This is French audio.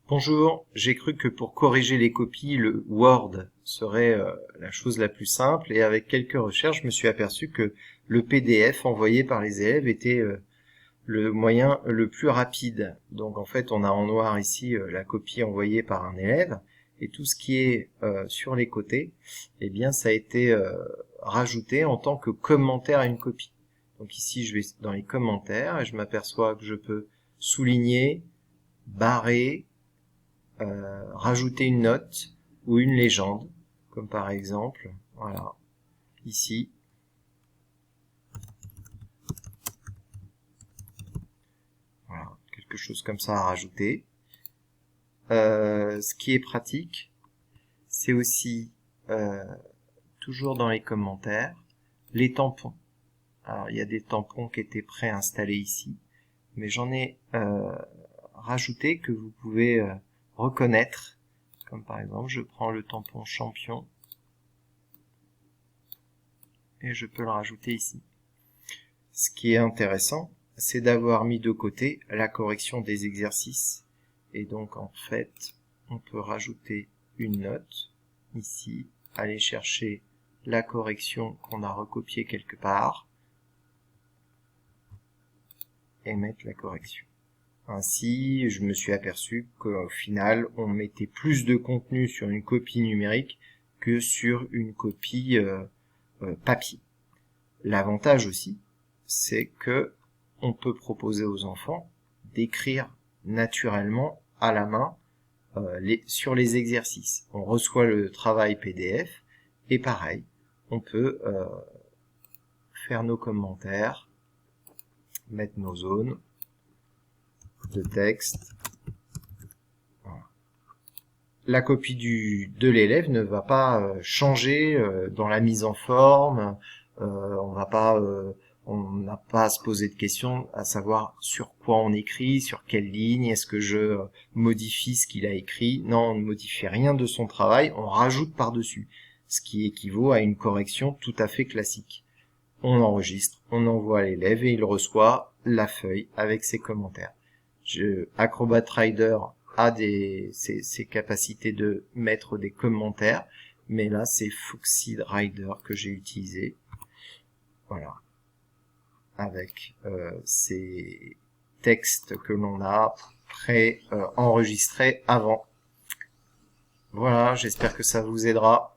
Bonjour, j'ai cru que pour corriger les copies, le Word serait la chose la plus simple et avec quelques recherches, je me suis aperçu que le PDF envoyé par les élèves était le moyen le plus rapide. Donc en fait, on a en noir ici la copie envoyée par un élève et tout ce qui est sur les côtés, eh bien ça a été rajouté en tant que commentaire à une copie. Donc ici, je vais dans les commentaires et je m'aperçois que je peux souligner, barrer, rajouter une note ou une légende, comme par exemple, voilà, ici, voilà, quelque chose comme ça à rajouter. Ce qui est pratique, c'est aussi, toujours dans les commentaires, les tampons. Alors, il y a des tampons qui étaient préinstallés ici, mais j'en ai rajouté que vous pouvez reconnaître, comme par exemple, je prends le tampon champion, et je peux le rajouter ici. Ce qui est intéressant, c'est d'avoir mis de côté la correction des exercices. Et donc, en fait, on peut rajouter une note, ici, aller chercher la correction qu'on a recopiée quelque part, et mettre la correction. Ainsi, je me suis aperçu qu'au final, on mettait plus de contenu sur une copie numérique que sur une copie papier. L'avantage aussi, c'est que on peut proposer aux enfants d'écrire naturellement à la main sur les exercices. On reçoit le travail PDF et pareil, on peut faire nos commentaires, mettre nos zones de texte. Voilà. La copie de l'élève ne va pas changer dans la mise en forme. On n'a pas à se poser de questions à savoir sur quoi on écrit, sur quelle ligne, est-ce que je modifie ce qu'il a écrit. Non, on ne modifie rien de son travail, on rajoute par-dessus, ce qui équivaut à une correction tout à fait classique. On enregistre, on envoie à l'élève et il reçoit la feuille avec ses commentaires. Acrobat Rider a ses capacités de mettre des commentaires, mais là c'est Foxy Rider que j'ai utilisé. Voilà, avec ces textes que l'on a pré-enregistrés avant. Voilà, j'espère que ça vous aidera.